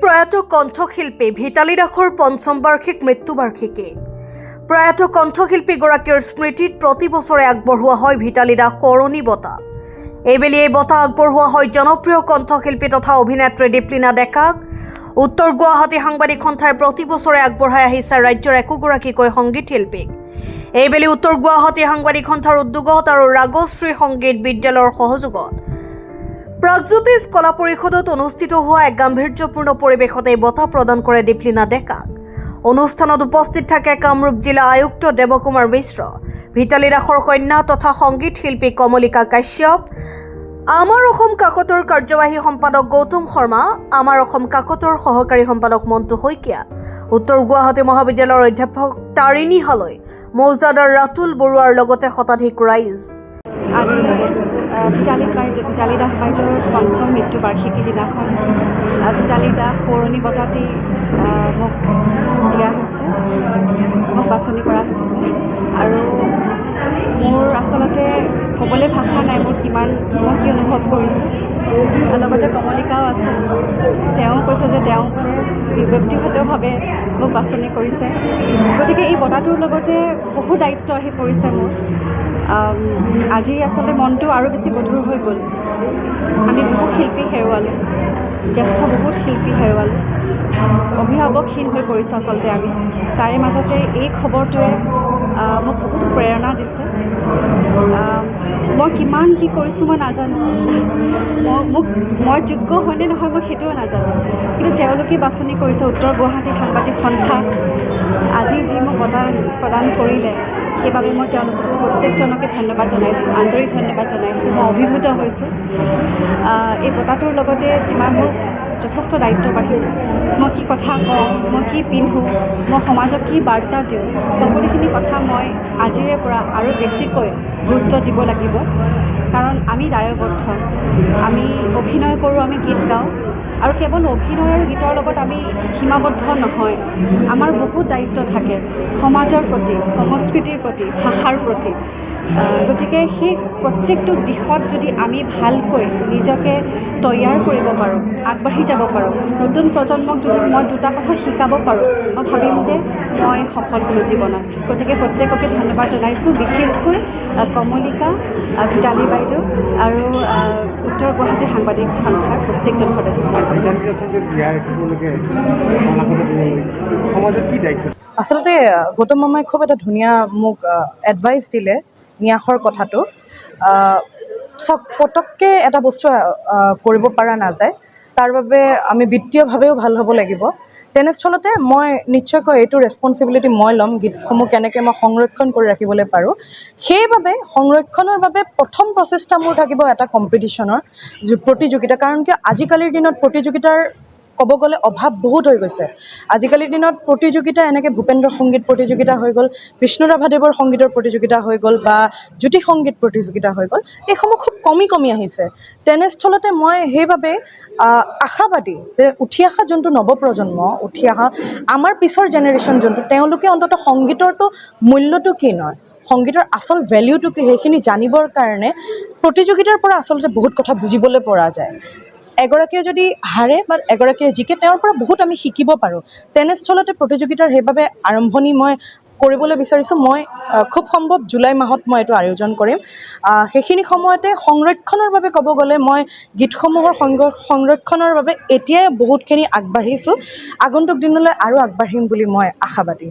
প্ৰয়াত কণ্ঠশিল্পী ভিতালী দাসৰ পঞ্চম বাৰ্ষিক মৃত্যুবাৰ্ষিকী। প্ৰয়াত কণ্ঠশিল্পীগৰাকীৰ স্মৃতিত প্ৰতি বছৰে আগবঢ়োৱা হয় ভিতালী দাস সোঁৱৰণী বঁটা। এইবেলি এই বঁটা আগবঢ়োৱা হয় জনপ্ৰিয় কণ্ঠশিল্পী তথা অভিনেত্ৰী দীপলিনা ডেকাক। উত্তৰ গুৱাহাটী সাংবাদিক সন্থাই প্ৰতি বছৰে আগবঢ়াই আহিছে ৰাজ্যৰ একোগৰাকীকৈ সংগীত শিল্পীক। এইবেলি উত্তৰ গুৱাহাটী সাংবাদিক সন্থাৰ উদ্যোগত আৰু ৰাগশ্ৰী সংগীত বিদ্যালয়ৰ সহযোগত প্ৰাগজ্যোতিষ কলা পৰিষদত অনুষ্ঠিত হোৱা এক গাম্ভীৰ্যপূৰ্ণ পৰিৱেশত এই বঁটা প্ৰদান কৰে দীপলিনা ডেকাক। অনুষ্ঠানত উপস্থিত থাকে কামৰূপ জিলা আয়ুক্ত দেৱকুমাৰ মিশ্ৰ, ভিতালী দাসৰ কন্যা তথা সংগীত শিল্পী কমলিকা কাশ্যপ, আমাৰ অসম কাকতৰ কাৰ্যবাহী সম্পাদক গৌতম শৰ্মা, আমাৰ অসম কাকতৰ সহকাৰী সম্পাদক মণ্টু শইকীয়া, উত্তৰ গুৱাহাটী মহাবিদ্যালয়ৰ অধ্যাপক তাৰিণী হালৈ, মৌজাদাৰ ৰাতুল বৰুৱাৰ লগতে শতাধিক ৰাইজ। ভিতালী দাস বাইদেউৰ পঞ্চম মৃত্যুবাৰ্ষিকী দিনাখন ভিতালী দাস সোঁৱৰণী বঁটাটি মোক দিয়া হৈছে, মোক বাছনি কৰা হৈছিলে। আৰু মোৰ আচলতে ক'বলৈ ভাষা নাই মই কি অনুভৱ কৰিছোঁ। লগতে কমলিকাও আছে, তেওঁ কৈছে যে তেওঁ বোলে ব্যক্তিগতভাৱে মোক বাছনি কৰিছে। গতিকে এই বঁটাটোৰ লগতে বহু দায়িত্ব আহি পৰিছে মোৰ। আজি আচলতে মনটো আৰু বেছি গধুৰ হৈ গ'ল। আমি বহুত শিল্পী হেৰুৱালোঁ, জ্যেষ্ঠ বহুত শিল্পী হেৰুৱালোঁ, অভিভাৱকহীন হৈ পৰিছোঁ আচলতে আমি। তাৰে মাজতে এই খবৰটোৱে মোক বহুত প্ৰেৰণা দিছে। মই কিমান কি কৰিছোঁ মই নাজানো, মই যোগ্য হয়নে নহয় মই সেইটোও নাজানো, কিন্তু তেওঁলোকে বাছনি কৰিছে উত্তৰ গুৱাহাটী সাংবাদিক সন্থা। আজি যি মোক বঁটা প্ৰদান কৰিলে সেইবাবে মই তেওঁলোকক প্ৰত্যেকজনকে ধন্যবাদ জনাইছোঁ, আন্তৰিক ধন্যবাদ জনাইছোঁ। মই অভিভূত হৈছোঁ। এই বঁটাটোৰ লগতে যিমান মোৰ যথেষ্ট দায়িত্ব বাঢ়িছে, মই কি কথা কওঁ, মই কি পিন্ধোঁ, মই সমাজক কি বাৰ্তা দিওঁ, সকলোখিনি কথা মই আজিৰে পৰা আৰু বেছিকৈ গুৰুত্ব দিব লাগিব। কাৰণ আমি দায়বদ্ধ, আমি অভিনয় কৰোঁ, আমি গীত গাওঁ, আৰু কেৱল অভিনয় আৰু গীতৰ লগত আমি সীমাবদ্ধ নহয়। আমাৰ বহুত দায়িত্ব থাকে সমাজৰ প্ৰতি, সংস্কৃতিৰ প্ৰতি, ভাষাৰ প্ৰতি। গতিকে সেই প্ৰত্যেকটো দিশত যদি আমি ভালকৈ নিজকে তৈয়াৰ কৰিব পাৰোঁ, আগবাঢ়ি যাব পাৰোঁ, নতুন প্ৰজন্মক যদি মই দুটা কথা শিকাব পাৰোঁ, মই ভাবিম যে মই সফল হ'লোঁ জীৱনত। গতিকে প্ৰত্যেককে ধন্যবাদ জনাইছোঁ, বিশেষকৈ কমলিকা, ভিতালী বাইদেউ আৰু উত্তৰ গুৱাহাটী সাংবাদিক সন্থাৰ প্ৰত্যেকজন সদস্য। আচলতে গৌতম মামাই খুব এটা ধুনীয়া মোক এডভাইচ দিলে ন্যাসৰ কথাটো। চাওক, পটককৈ এটা বস্তু কৰিব পৰা নাযায়, তাৰ বাবে আমি বিত্তীয়ভাৱেও ভাল হ'ব লাগিব। তেনেস্থলতে মই নিশ্চয়কৈ এইটো ৰেছপনচিবিলিটি মই ল'ম, গীতসমূহ কেনেকৈ মই সংৰক্ষণ কৰি ৰাখিবলৈ পাৰোঁ। সেইবাবে সংৰক্ষণৰ বাবে প্ৰথম প্ৰচেষ্টা মোৰ থাকিব এটা কম্পিটিশ্যনৰ প্ৰতিযোগিতা। কাৰণ কিয় আজিকালিৰ দিনত প্ৰতিযোগিতাৰ ক'ব গ'লে অভাৱ বহুত হৈ গৈছে। আজিকালিৰ দিনত প্ৰতিযোগিতা এনেকৈ ভূপেন্দ্ৰ সংগীত প্ৰতিযোগিতা হৈ গ'ল, বিষ্ণুৰাভাদেৱৰ সংগীতৰ প্ৰতিযোগিতা হৈ গ'ল, বা জ্যোতি সংগীত প্ৰতিযোগিতা হৈ গ'ল, এইসমূহ খুব কমি আহিছে। তেনেস্থলতে মই সেইবাবে আশাবাদী যে উঠি অহা যোনটো নৱপ্ৰজন্ম, উঠি অহা আমাৰ পিছৰ জেনেৰেশ্যন যোনটো, তেওঁলোকে অন্ততঃ সংগীতৰটো মূল্যটো কি নহয়, সংগীতৰ আচল ভেলিউটো কি, সেইখিনি জানিবৰ কাৰণে প্ৰতিযোগিতাৰ পৰা আচলতে বহুত কথা বুজিবলৈ পৰা যায়। এগৰাকীয়ে যদি হাৰে বা এগৰাকীয়ে জিকে, তেওঁৰ পৰা বহুত আমি শিকিব পাৰোঁ। তেনেস্থলতে প্ৰতিযোগিতাৰ সেইবাবে আৰম্ভণি মই কৰিবলৈ বিচাৰিছোঁ। মই খুব সম্ভৱ জুলাই মাহত মই এইটো আয়োজন কৰিম। সেইখিনি সময়তে সংৰক্ষণৰ বাবে ক'ব গ'লে মই গীতসমূহৰ সংৰক্ষণৰ বাবে এতিয়াই বহুতখিনি আগবাঢ়িছোঁ, আগন্তুক দিনলৈ আৰু আগবাঢ়িম বুলি মই আশাবাদী।